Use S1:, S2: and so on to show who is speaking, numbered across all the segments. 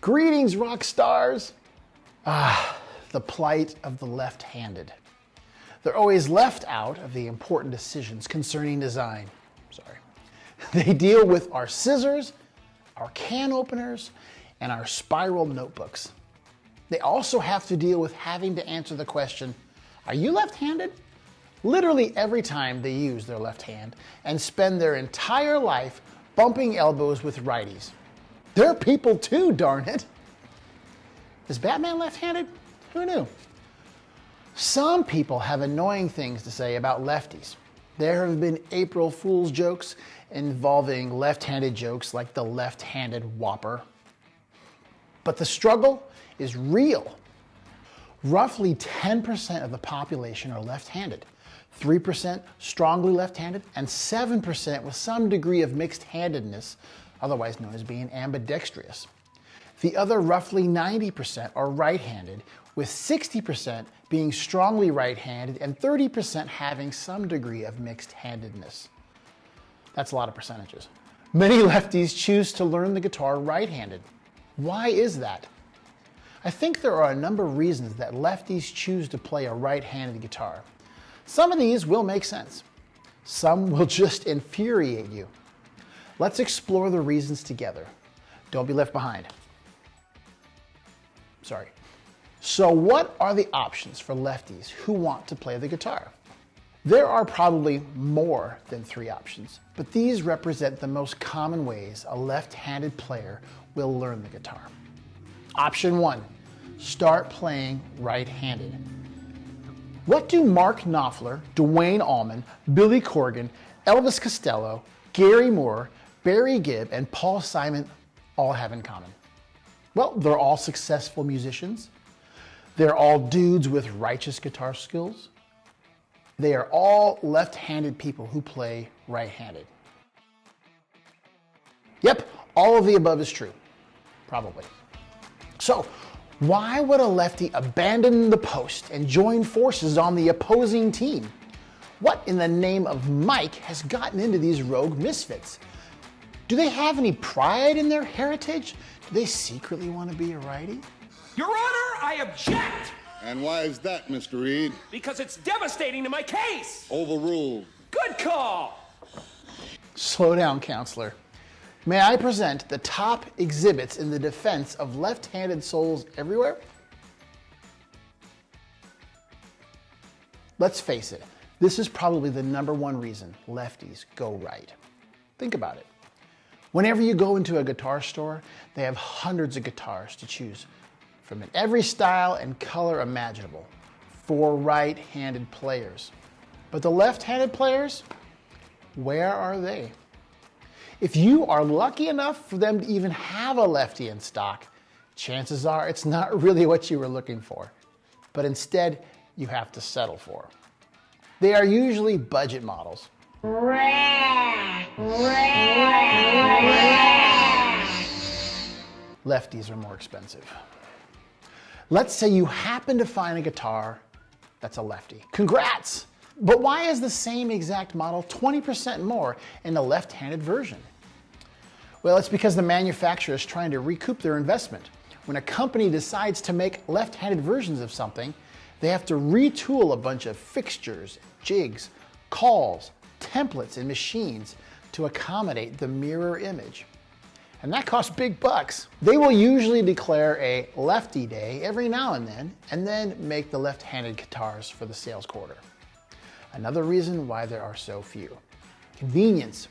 S1: Greetings, rock stars. The plight of the left-handed. They're always left out of the important decisions concerning design. They deal with our scissors, our can openers, and our spiral notebooks. They also have to deal with having to answer the question, are you left-handed? Literally every time they use their left hand and spend their entire life bumping elbows with righties. They're people too, darn it. Is Batman left-handed? Who knew? Some people have annoying things to say about lefties. There have been April Fool's jokes involving left-handed jokes like the left-handed whopper. But the struggle is real. Roughly 10% of the population are left-handed, 3% strongly left-handed, and 7% with some degree of mixed-handedness, otherwise known as being ambidextrous. The other roughly 90% are right-handed, with 60% being strongly right-handed and 30% having some degree of mixed-handedness. That's a lot of percentages. Many lefties choose to learn the guitar right-handed. Why is that? I think there are a number of reasons that lefties choose to play a right-handed guitar. Some of these will make sense. Some will just infuriate you. Let's explore the reasons together. Don't be left behind. Sorry. So what are the options for lefties who want to play the guitar? There are probably more than 3 options, but these represent the most common ways a left-handed player will learn the guitar. Option 1, start playing right-handed. What do Mark Knopfler, Duane Allman, Billy Corgan, Elvis Costello, Gary Moore, Barry Gibb, and Paul Simon all have in common? Well, they're all successful musicians. They're all dudes with righteous guitar skills. They are all left-handed people who play right-handed. Yep, all of the above is true. Probably. So, why would a lefty abandon the post and join forces on the opposing team? What in the name of Mike has gotten into these rogue misfits? Do they have any pride in their heritage? Do they secretly want to be a righty?
S2: Your Honor, I object!
S3: And why is that, Mr. Reed?
S2: Because it's devastating to my case!
S3: Overruled.
S2: Good call!
S1: Slow down, counselor. May I present the top exhibits in the defense of left-handed souls everywhere? Let's face it, this is probably the #1 reason lefties go right. Think about it. Whenever you go into a guitar store, they have hundreds of guitars to choose from in every style and color imaginable for right-handed players. But the left-handed players, where are they? If you are lucky enough for them to even have a lefty in stock, chances are it's not really what you were looking for, but instead you have to settle for. They are usually budget models. Lefties are more expensive. Let's say you happen to find a guitar that's a lefty. Congrats! But why is the same exact model 20% more in the left-handed version? Well, it's because the manufacturer is trying to recoup their investment. When a company decides to make left-handed versions of something, they have to retool a bunch of fixtures, jigs, calls, templates, and machines to accommodate the mirror image. And that costs big bucks. They will usually declare a lefty day every now and then make the left-handed guitars for the sales quarter. Another reason why there are so few. Convenience.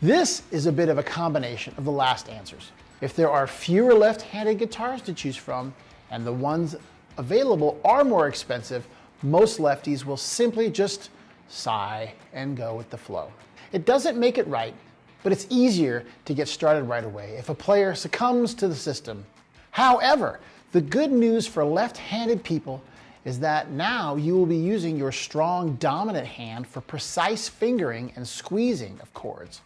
S1: This is a bit of a combination of the last answers. If there are fewer left-handed guitars to choose from, and the ones available are more expensive, most lefties will simply just sigh and go with the flow. It doesn't make it right, but it's easier to get started right away if a player succumbs to the system. However, the good news for left-handed people is that now you will be using your strong dominant hand for precise fingering and squeezing of chords,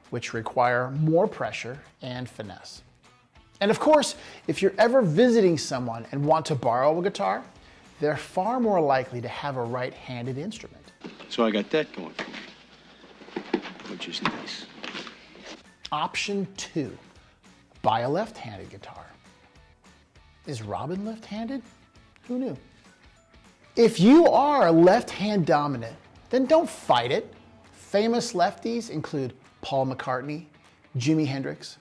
S1: which require more pressure and finesse. And of course, if you're ever visiting someone and want to borrow a guitar, they're far more likely to have a right-handed instrument.
S4: So I got that going for me, which is nice.
S1: Option 2, buy a left-handed guitar. Is Robin left-handed? Who knew? If you are left-hand dominant, then don't fight it. Famous lefties include Paul McCartney, Jimi Hendrix,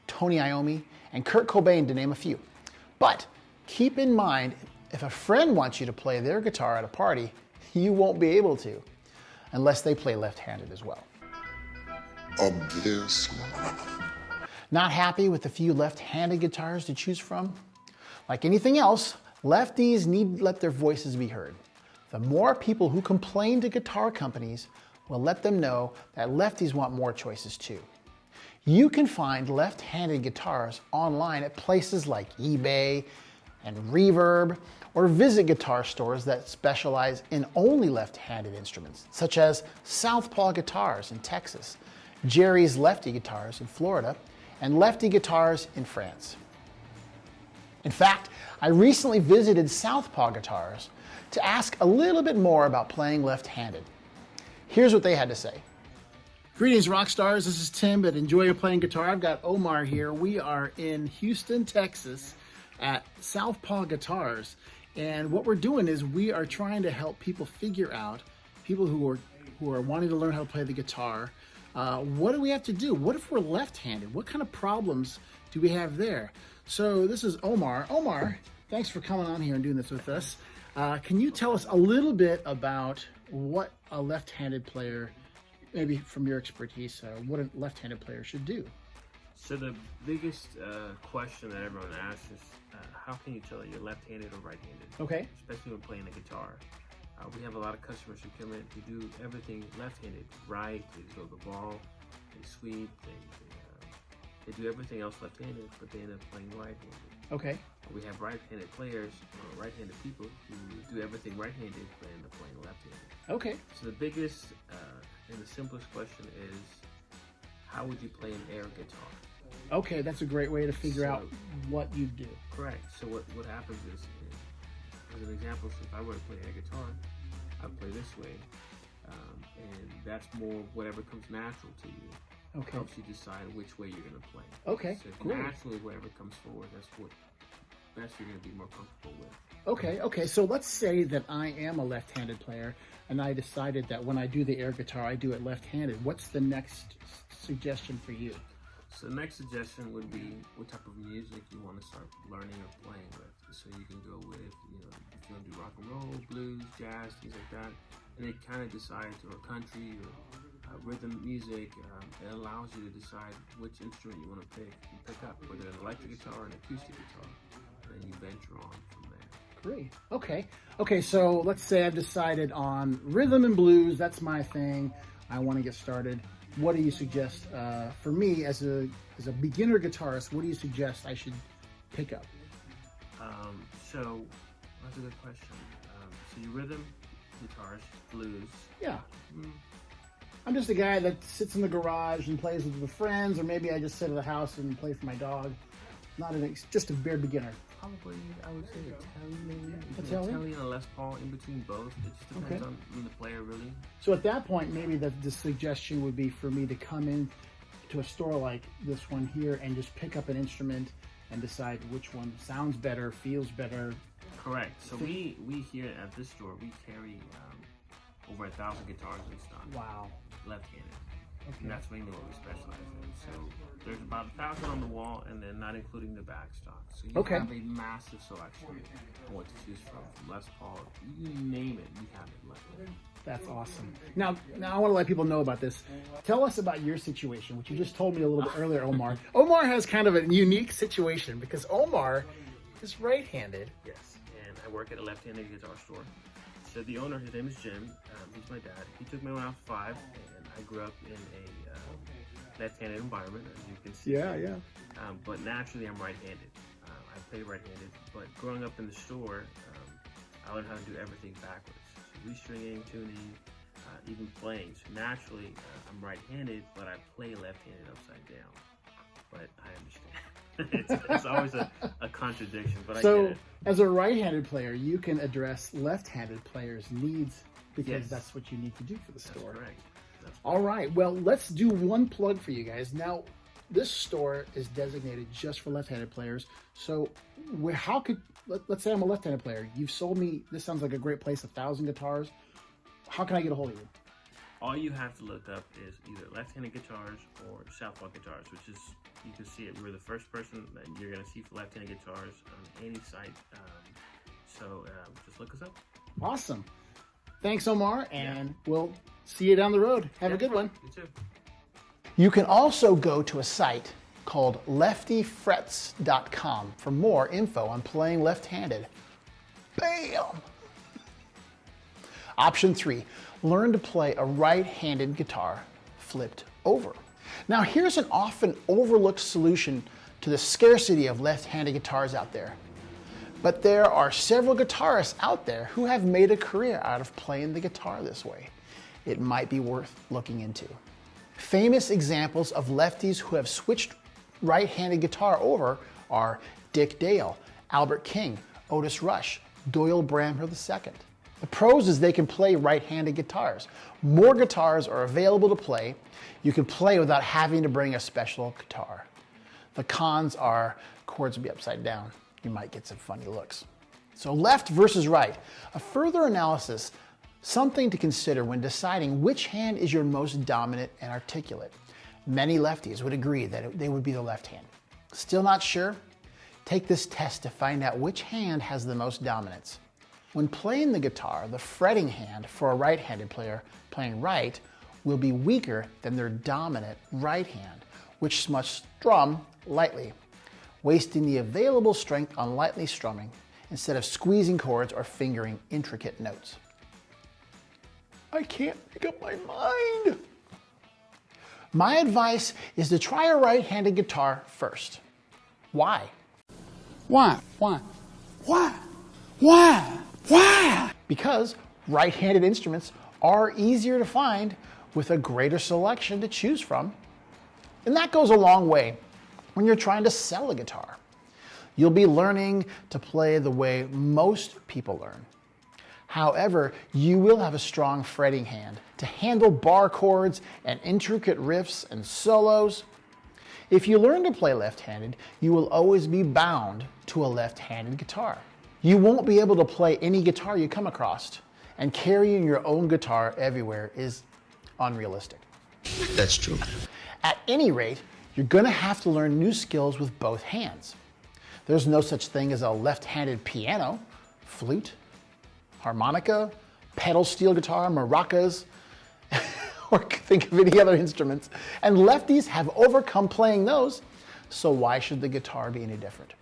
S1: Tony Iommi, and Kurt Cobain, to name a few. But keep in mind, if a friend wants you to play their guitar at a party, you won't be able to, unless they play left-handed as well.
S3: Obviously.
S1: Not happy with the few left-handed guitars to choose from? Like anything else, lefties need to let their voices be heard. The more people who complain to guitar companies will let them know that lefties want more choices too. You can find left-handed guitars online at places like eBay and Reverb, or visit guitar stores that specialize in only left-handed instruments, such as Southpaw Guitars in Texas, Jerry's Lefty Guitars in Florida, and Lefty Guitars in France. In fact, I recently visited Southpaw Guitars to ask a little bit more about playing left-handed. Here's what they had to say. Greetings, rock stars. This is Tim at Enjoy Your Playing Guitar. I've got Omar here. We are in Houston, Texas at Southpaw Guitars. And what we're doing is we are trying to help people figure out, people who are wanting to learn how to play the guitar, what do we have to do? What if we're left-handed? What kind of problems do we have there? So this is Omar. Omar, thanks for coming on here and doing this with us. Can you tell us a little bit about what a left-handed player, maybe from your expertise, what a left-handed player should do?
S5: So the biggest question that everyone asks is, how can you tell that you're left-handed or right-handed?
S1: Okay.
S5: Especially when playing the guitar. We have a lot of customers who come in who do everything left-handed, right, they throw the ball, they sweep, they do everything else left-handed, but they end up playing right-handed.
S1: Okay.
S5: We have right-handed players, or right-handed people who do everything right-handed, but end up playing left-handed.
S1: Okay.
S5: So the biggest and the simplest question is, how would you play an air guitar?
S1: Okay, that's a great way to figure out what you do.
S5: Correct. So what happens is, as an example, so if I were to play air guitar, I'd play this way, and that's more whatever comes natural to you.
S1: Okay.
S5: Helps you decide which way you're going to play.
S1: Okay,
S5: So if
S1: great.
S5: naturally whatever comes forward, that's you're going to be more comfortable with.
S1: Okay, so let's say that I am a left-handed player and I decided that when I do the air guitar, I do it left-handed. What's the next suggestion for you?
S5: So the next suggestion would be what type of music you want to start learning or playing with. So you can go with, if you want to do rock and roll, blues, jazz, things like that. And it kind of decides, or country, or rhythm music. It allows you to decide which instrument you want to pick up, whether an electric guitar or an acoustic guitar. And then you venture on from there.
S1: Great. Okay, so let's say I've decided on rhythm and blues. That's my thing. I want to get started. What do you suggest for me as a beginner guitarist? What do you suggest I should pick up?
S5: So that's a good question. So your rhythm guitars, blues.
S1: Yeah. I'm just a guy that sits in the garage and plays with the friends, or maybe I just sit at the house and play for my dog. Just a bare beginner.
S5: Probably, I would say Italian maybe.
S1: Italian?
S5: Italian and Les Paul, in between both. It just depends on the player, really.
S1: So at that point, maybe the suggestion would be for me to come in to a store like this one here and just pick up an instrument and decide which one sounds better, feels better.
S5: Correct. So we here at this store, we carry over 1,000 guitars in stock.
S1: Wow.
S5: Left-handed.
S1: Okay.
S5: And that's mainly what we specialize in. So there's about 1,000 on the wall, and then not including the back stock. So you have a massive selection of what to choose from Les Paul. You name it, we have it left.
S1: That's awesome. Now I want to let people know about this. Tell us about your situation, which you just told me a little bit earlier, Omar. Omar has kind of a unique situation because Omar is right-handed.
S5: Yes, and I work at a left-handed guitar store. So the owner, his name is Jim. He's my dad. He took me when I was 5, and I grew up in a left-handed environment, as you can see.
S1: Yeah.
S5: But naturally, I'm right-handed. I play right-handed, but growing up in the store, I learned how to do everything backwards. So restringing, tuning, even playing. So naturally, I'm right-handed, but I play left-handed upside down. But I understand. it's always a contradiction, but I get it.
S1: As a right-handed player, you can address left-handed players' needs because
S5: Yes.
S1: that's what you need to do for the store.
S5: That's correct.
S1: All right, well, let's do one plug for you guys. Now, this store is designated just for left-handed players, so how could, let's say I'm a left-handed player. You've sold me, this sounds like a great place, 1,000 guitars. How can I get a hold of you?
S5: All you have to look up is either Left-Handed Guitars or Southpaw Guitars, which is, you can see it. We're the first person that you're going to see for left-handed guitars on any site. So just look us up.
S1: Awesome. Thanks, Omar, and we'll see you down the road. Have a good one.
S5: You too.
S1: You can also go to a site called leftyfrets.com for more info on playing left-handed. Bam! Option 3, learn to play a right-handed guitar flipped over. Now here's an often overlooked solution to the scarcity of left-handed guitars out there. But there are several guitarists out there who have made a career out of playing the guitar this way. It might be worth looking into. Famous examples of lefties who have switched right-handed guitar over are Dick Dale, Albert King, Otis Rush, Doyle Bramhall II. The pros is they can play right-handed guitars. More guitars are available to play. You can play without having to bring a special guitar. The cons are chords will be upside down. You might get some funny looks. So left versus right. A further analysis, something to consider when deciding which hand is your most dominant and articulate. Many lefties would agree that they would be the left hand. Still not sure? Take this test to find out which hand has the most dominance. When playing the guitar, the fretting hand for a right-handed player playing right will be weaker than their dominant right hand, which must strum lightly, wasting the available strength on lightly strumming instead of squeezing chords or fingering intricate notes. I can't make up my mind. My advice is to try a right-handed guitar first. Why?
S3: Why?
S1: Because right-handed instruments are easier to find with a greater selection to choose from. And that goes a long way when you're trying to sell a guitar. You'll be learning to play the way most people learn. However, you will have a strong fretting hand to handle bar chords and intricate riffs and solos. If you learn to play left-handed, you will always be bound to a left-handed guitar. You won't be able to play any guitar you come across, and carrying your own guitar everywhere is unrealistic.
S4: That's true.
S1: At any rate, you're going to have to learn new skills with both hands. There's no such thing as a left-handed piano, flute, harmonica, pedal steel guitar, maracas, or think of any other instruments. And lefties have overcome playing those, so why should the guitar be any different?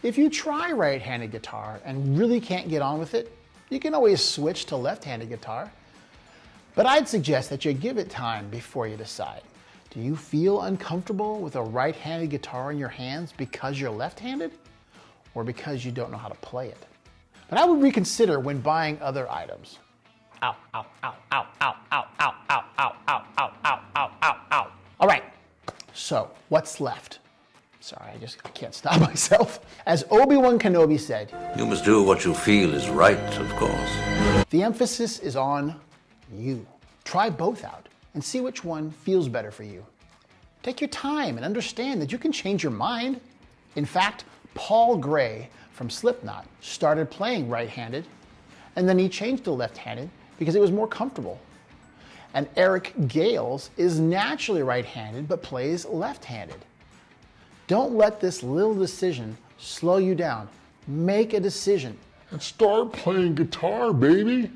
S1: If you try right-handed guitar and really can't get on with it, you can always switch to left-handed guitar. But I'd suggest that you give it time before you decide. Do you feel uncomfortable with a right-handed guitar in your hands because you're left-handed, or because you don't know how to play it? But I would reconsider when buying other items. Ow, ow, ow, ow, ow, ow, ow, ow, ow, ow, ow, ow, ow, ow, ow. All right, so what's left? Sorry, I can't stop myself. As Obi-Wan Kenobi said,
S6: You must do what you feel is right, of course.
S1: the emphasis is on you. Try both out and see which one feels better for you. Take your time and understand that you can change your mind. In fact, Paul Gray from Slipknot started playing right-handed, and then he changed to left-handed because it was more comfortable. And Eric Gales is naturally right-handed but plays left-handed. Don't let this little decision slow you down. Make a decision.
S3: And start playing guitar, baby.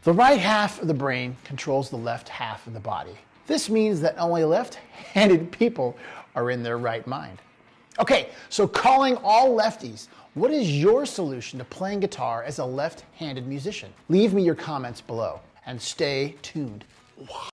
S1: The right half of the brain controls the left half of the body. This means that only left-handed people are in their right mind. Okay, so calling all lefties, what is your solution to playing guitar as a left-handed musician? Leave me your comments below and stay tuned. Why?